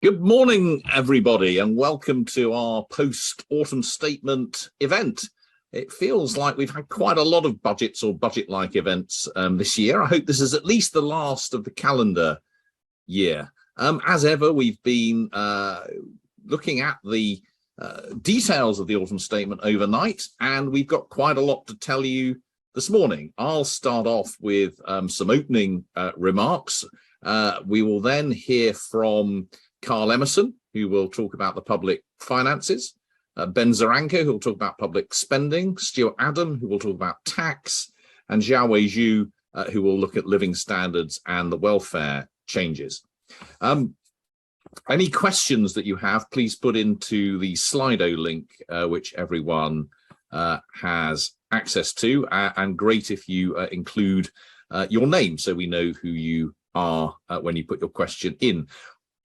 Good morning, everybody, and welcome to our post-autumn statement event. It feels like we've had quite a lot of budgets or budget-like events this year. I hope this is at least the last of the calendar year. As ever, we've been looking at the details of the autumn statement overnight, and we've got quite a lot to tell you this morning. I'll start off with some opening remarks. We will then hear from Carl Emerson, who will talk about the public finances, Ben Zaranka, who will talk about public spending, Stuart Adam, who will talk about tax, and Xiaowei Zhu, who will look at living standards and the welfare changes. Any questions that you have, please put into the Slido link, which everyone has access to, and great if you include your name so we know who you are when you put your question in.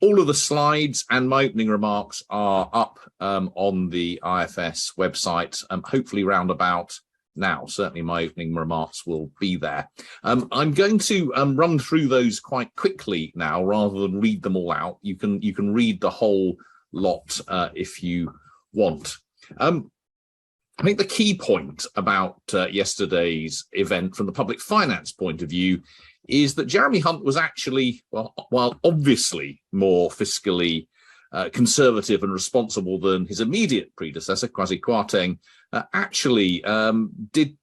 All of the slides and my opening remarks are up on the IFS website, hopefully round about now. Certainly my opening remarks will be there. I'm going to run through those quite quickly now rather than read them all out. You can read the whole lot if you want. I think the key point about yesterday's event from the public finance point of view is that Jeremy Hunt was actually, while obviously more fiscally conservative and responsible than his immediate predecessor, Kwasi Kwarteng, actually did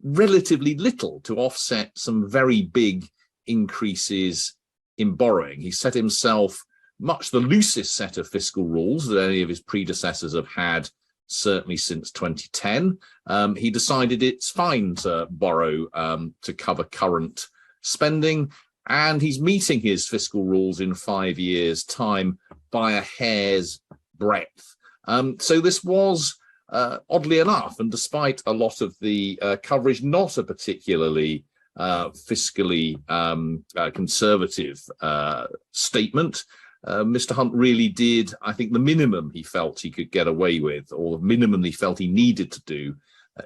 relatively little to offset some very big increases in borrowing. He set himself much the loosest set of fiscal rules that any of his predecessors have had, certainly since 2010. He decided it's fine to borrow to cover current spending, and he's meeting his fiscal rules in 5 years' time by a hair's breadth. So this was, oddly enough, and despite a lot of the coverage, not a particularly fiscally conservative statement. Mr. Hunt really did, I think, the minimum he felt he could get away with, or the minimum he felt he needed to do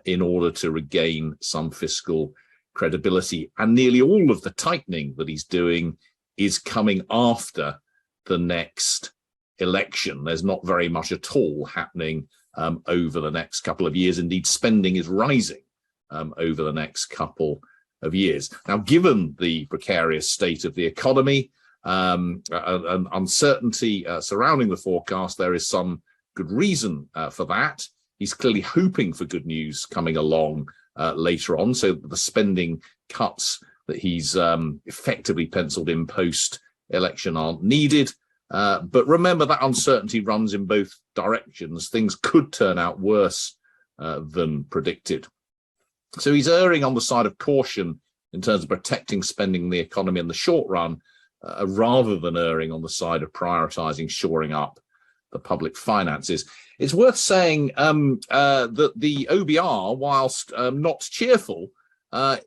in order to regain some fiscal credibility. And nearly all of the tightening that he's doing is coming after the next election. There's not very much at all happening over the next couple of years. Indeed, spending is rising over the next couple of years. Now, given the precarious state of the economy and uncertainty surrounding the forecast, there is some good reason for that. He's clearly hoping for good news coming along later on, so the spending cuts that he's effectively penciled in post-election aren't needed. But remember that uncertainty runs in both directions. Things could turn out worse than predicted. So he's erring on the side of caution in terms of protecting spending in the economy in the short run, rather than erring on the side of prioritizing shoring up the public finances. It's worth saying that the OBR, whilst not cheerful,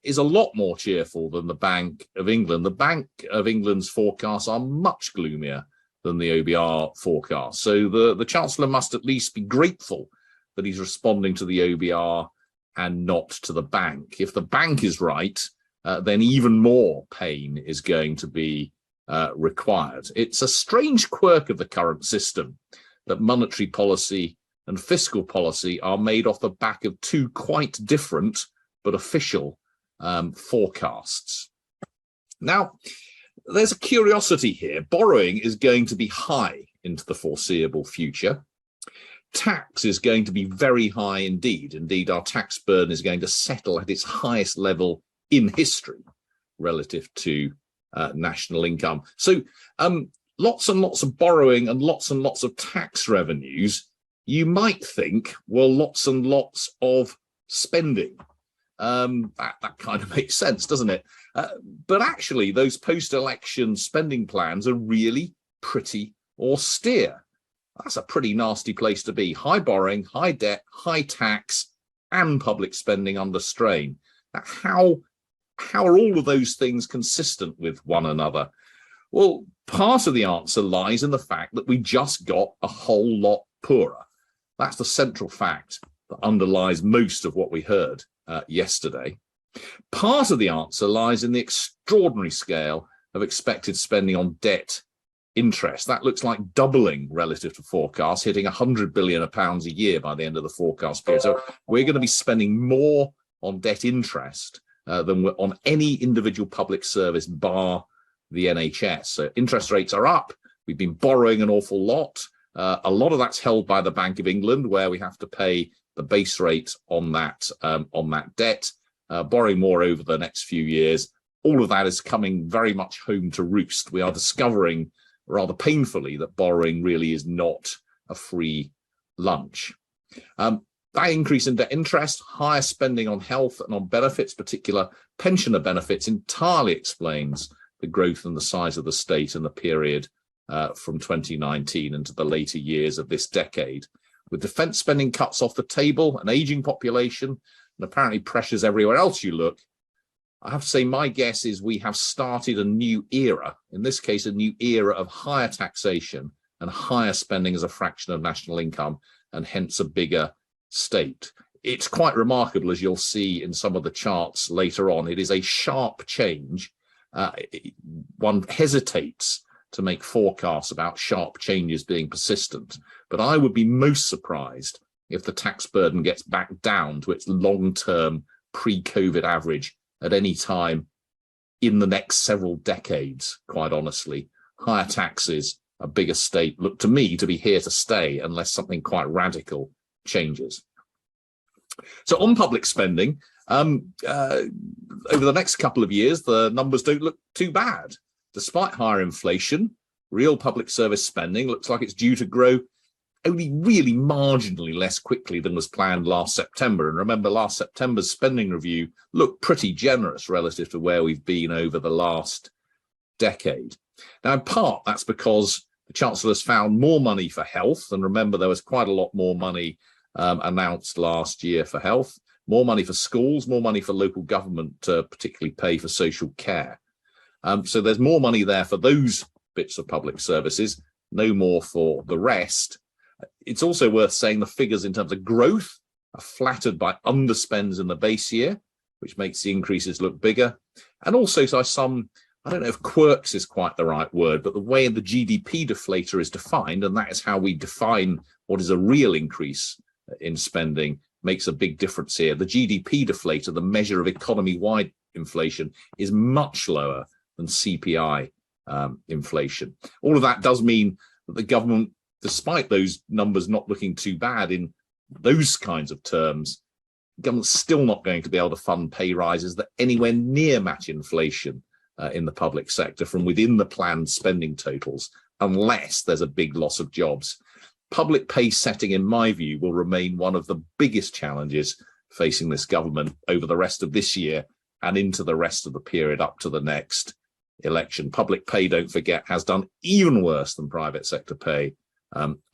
is a lot more cheerful than the Bank of England. The Bank of England's forecasts are much gloomier than the OBR forecast. So the Chancellor must at least be grateful that he's responding to the OBR and not to the bank. If the bank is right, then even more pain is going to be required. It's a strange quirk of the current system that monetary policy and fiscal policy are made off the back of two quite different but official forecasts. Now, there's a curiosity here. Borrowing is going to be high into the foreseeable future. Tax is going to be very high indeed. Indeed, our tax burden is going to settle at its highest level in history relative to national income. So lots and lots of borrowing and lots of tax revenues. You might think, well, lots and lots of spending. That kind of makes sense, doesn't it? But actually, those post-election spending plans are really pretty austere. That's a pretty nasty place to be. High borrowing, high debt, high tax, and public spending under strain. Now, how are all of those things consistent with one another? Well, part of the answer lies in the fact that we just got a whole lot poorer. That's the central fact that underlies most of what we heard yesterday. Part of the answer lies in the extraordinary scale of expected spending on debt interest. That looks like doubling relative to forecasts, hitting £100 billion a year by the end of the forecast period. So we're going to be spending more on debt interest than we're on any individual public service bar the NHS. So interest rates are up. We've been borrowing an awful lot. A lot of that's held by the Bank of England, where we have to pay the base rate on that debt, borrowing more over the next few years. All of that is coming very much home to roost. We are discovering rather painfully that borrowing really is not a free lunch. That increase in debt interest, higher spending on health and on benefits, particular pensioner benefits, entirely explains the growth and the size of the state in the period from 2019 into the later years of this decade. With defence spending cuts off the table, an ageing population, and apparently pressures everywhere else you look, I have to say my guess is we have started a new era, in this case a new era of higher taxation and higher spending as a fraction of national income, and hence a bigger state. It's quite remarkable, as you'll see in some of the charts later on. It is a sharp change. One hesitates to make forecasts about sharp changes being persistent, but I would be most surprised if the tax burden gets back down to its long-term pre-COVID average at any time in the next several decades, quite honestly. Higher taxes, a bigger state, look to me to be here to stay unless something quite radical changes. So on public spending, over the next couple of years, the numbers don't look too bad. Despite higher inflation, real public service spending looks like it's due to grow only really marginally less quickly than was planned last September. And remember, last September's spending review looked pretty generous relative to where we've been over the last decade. Now, in part, that's because the Chancellor has found more money for health. And remember, there was quite a lot more money announced last year for health, more money for schools, more money for local government to particularly pay for social care. So there's more money there for those bits of public services, no more for the rest. It's also worth saying the figures in terms of growth are flattered by underspends in the base year, which makes the increases look bigger. And also by some, I don't know if quirks is quite the right word, but the way the GDP deflator is defined, and that is how we define what is a real increase in spending, makes a big difference here. The GDP deflator, the measure of economy-wide inflation, is much lower than CPI inflation. All of that does mean that the government, despite those numbers not looking too bad in those kinds of terms, the government's still not going to be able to fund pay rises that anywhere near match inflation in the public sector from within the planned spending totals, unless there's a big loss of jobs. Public pay setting, in my view, will remain one of the biggest challenges facing this government over the rest of this year and into the rest of the period up to the next election. Public pay, don't forget, has done even worse than private sector pay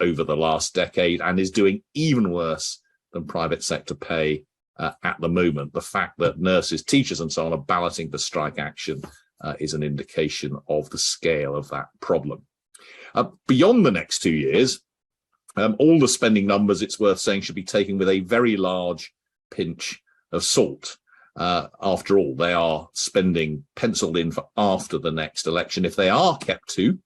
over the last decade, and is doing even worse than private sector pay at the moment. The fact that nurses, teachers and so on are balloting for strike action is an indication of the scale of that problem. Beyond the next 2 years, all the spending numbers, it's worth saying, should be taken with a very large pinch of salt. After all, they are spending penciled in for after the next election. If they are kept to,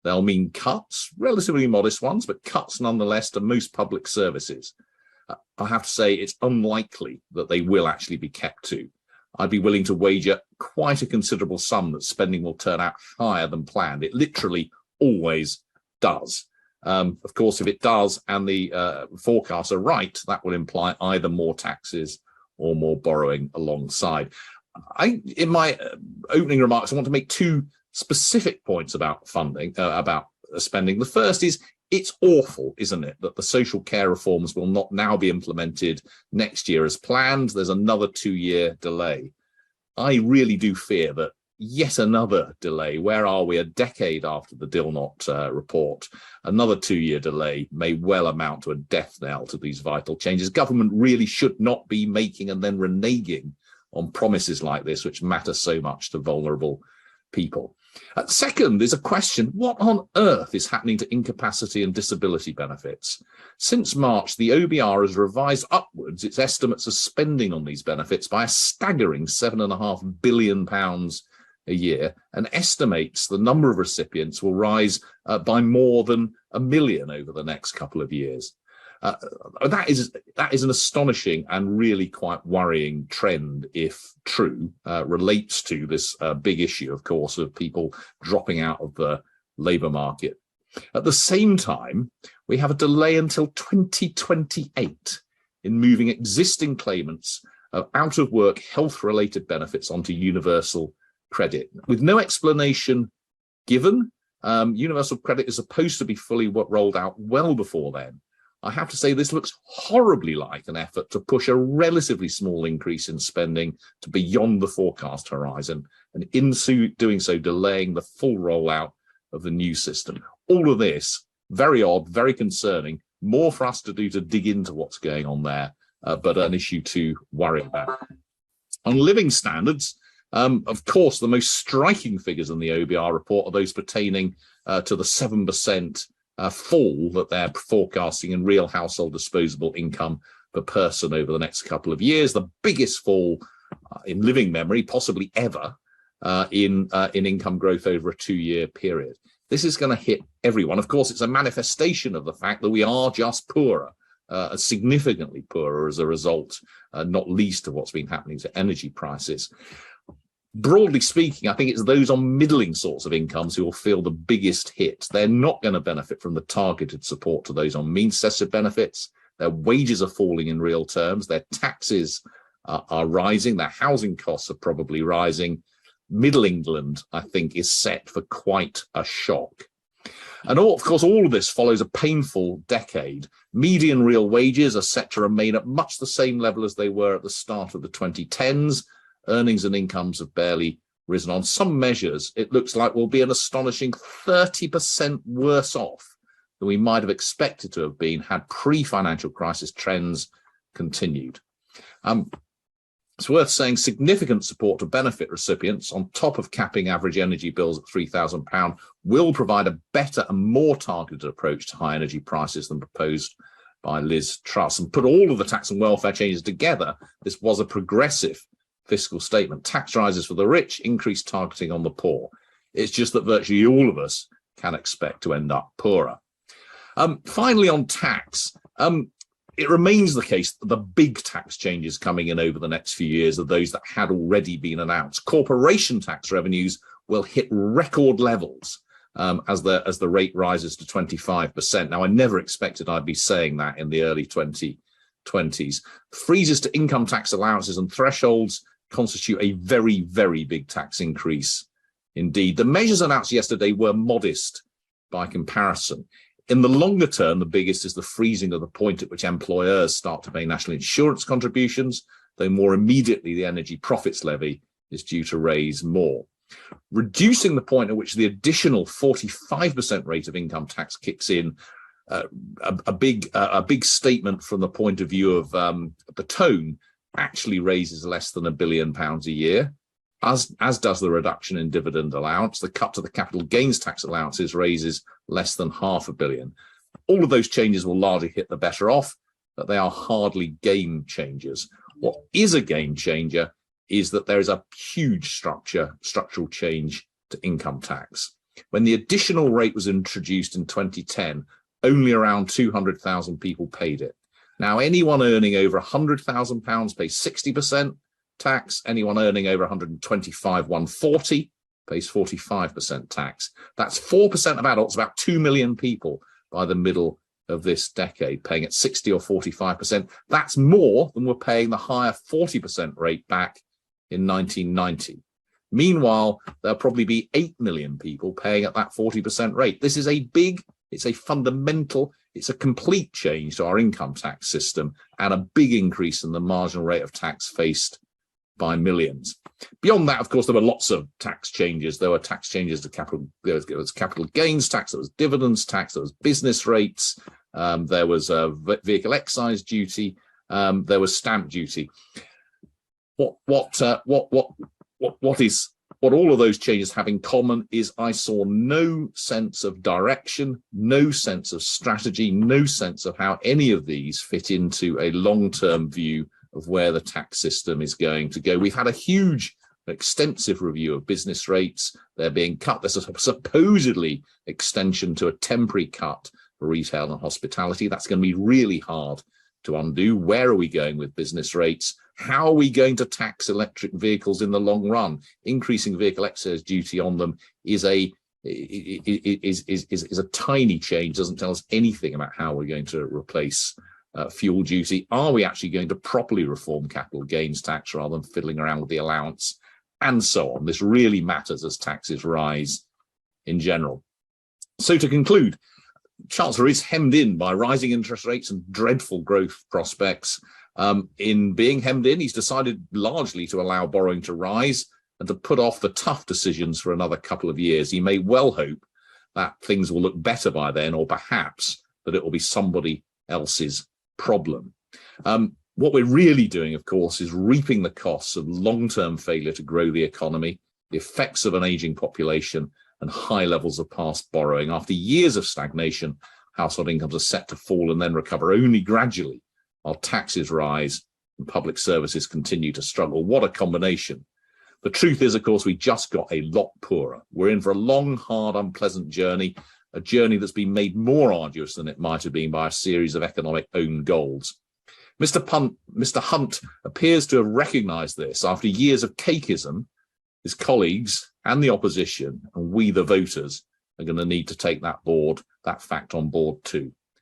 they'll mean cuts, relatively modest ones, but cuts nonetheless to most public services. I have to say it's unlikely that they will actually be kept to. I'd be willing to wager quite a considerable sum that spending will turn out higher than planned. It literally always does. Of course, if it does and the forecasts are right, that will imply either more taxes or more borrowing alongside. In my opening remarks, I want to make two specific points about funding, about spending. The first is, it's awful, isn't it, that the social care reforms will not now be implemented next year as planned. There's another 2-year delay. I really do fear that yet another delay, where are we a decade after the Dilnot report, another 2-year delay may well amount to a death knell to these vital changes. Government really should not be making and then reneging on promises like this, which matter so much to vulnerable people. Second is a question: what on earth is happening to incapacity and disability benefits? Since March, the OBR has revised upwards its estimates of spending on these benefits by a staggering £7.5 billion a year and estimates the number of recipients will rise by more than 1 million over the next couple of years. That is an astonishing and really quite worrying trend, if true, relates to this big issue, of course, of people dropping out of the labour market. At the same time, we have a delay until 2028 in moving existing claimants of out-of-work health-related benefits onto universal credit. With no explanation given, universal credit is supposed to be fully rolled out well before then. I have to say this looks horribly like an effort to push a relatively small increase in spending to beyond the forecast horizon, and in doing so, delaying the full rollout of the new system. All of this, very odd, very concerning, more for us to do to dig into what's going on there, but an issue to worry about. On living standards, of course, the most striking figures in the OBR report are those pertaining to the 7% fall that they're forecasting in real household disposable income per person over the next couple of years, the biggest fall in living memory, possibly ever, in income growth over a 2-year period. This is going to hit everyone. Of course, it's a manifestation of the fact that we are just poorer, significantly poorer as a result, not least of what's been happening to energy prices. Broadly speaking, I think it's those on middling sorts of incomes who will feel the biggest hit. They're not going to benefit from the targeted support to those on means-tested benefits. Their wages are falling in real terms. Their taxes are rising. Their housing costs are probably rising. Middle England, I think, is set for quite a shock. And of course, all of this follows a painful decade. Median real wages are set to remain at much the same level as they were at the start of the 2010s. Earnings and incomes have barely risen. On some measures, it looks like we'll be an astonishing 30% worse off than we might have expected to have been had pre-financial crisis trends continued. It's worth saying significant support to benefit recipients on top of capping average energy bills at £3,000 will provide a better and more targeted approach to high energy prices than proposed by Liz Truss. And put all of the tax and welfare changes together, this was a progressive fiscal statement. Tax rises for the rich, increased targeting on the poor. It's just that virtually all of us can expect to end up poorer. Finally, on tax, it remains the case that the big tax changes coming in over the next few years are those that had already been announced. Corporation tax revenues will hit record levels as the rate rises to 25%. Now, I never expected I'd be saying that in the early 2020s. Freezes to income tax allowances and thresholds constitute a very, very big tax increase indeed. The measures announced yesterday were modest by comparison. In the longer term, the biggest is the freezing of the point at which employers start to pay national insurance contributions, though more immediately the energy profits levy is due to raise more. Reducing the point at which the additional 45% rate of income tax kicks in, a big statement from the point of view of the tone, actually raises less than £1 billion a year, as does the reduction in dividend allowance. The cut to the capital gains tax allowances raises less than £500 million. All of those changes will largely hit the better off, but they are hardly game changers. What is a game changer is that there is a huge structural change to income tax. When the additional rate was introduced in 2010, only around 200,000 people paid it. Now, anyone earning over £100,000 pays 60% tax. Anyone earning over 140 pays 45% tax. That's 4% of adults, about 2 million people by the middle of this decade, paying at 60 or 45%. That's more than we're paying the higher 40% rate back in 1990. Meanwhile, there'll probably be 8 million people paying at that 40% rate. This is it's a fundamental, it's a complete change to our income tax system and a big increase in the marginal rate of tax faced by millions. Beyond that, of course, there were lots of tax changes. There were tax changes to capital, there was capital gains tax, there was dividends tax, there was business rates, there was a vehicle excise duty, there was stamp duty. What all of those changes have in common is I saw no sense of direction, no sense of strategy, no sense of how any of these fit into a long-term view of where the tax system is going to go. We've had a huge an extensive review of business rates. They're being cut. There's a supposedly extension to a temporary cut for retail and hospitality. That's going to be really hard to undo. Where are we going with business rates? How are we going to tax electric vehicles in the long run? Increasing vehicle excise duty on them is a tiny change, doesn't tell us anything about how we're going to replace fuel duty. Are we actually going to properly reform capital gains tax rather than fiddling around with the allowance, and so on? This really matters as taxes rise in general. So to conclude, Chancellor is hemmed in by rising interest rates and dreadful growth prospects. In being hemmed in, he's decided largely to allow borrowing to rise and to put off the tough decisions for another couple of years. He may well hope that things will look better by then, or perhaps that it will be somebody else's problem. What we're really doing, of course, is reaping the costs of long-term failure to grow the economy, the effects of an aging population, and high levels of past borrowing. After years of stagnation, household incomes are set to fall and then recover only gradually, while taxes rise and public services continue to struggle. What a combination. The truth is, of course, we just got a lot poorer. We're in for a long, hard, unpleasant journey, a journey that's been made more arduous than it might have been by a series of economic own goals. Mr. Hunt appears to have recognised this after years of cakeism. His colleagues and the opposition, and we the voters, are going to need to take that fact on board too.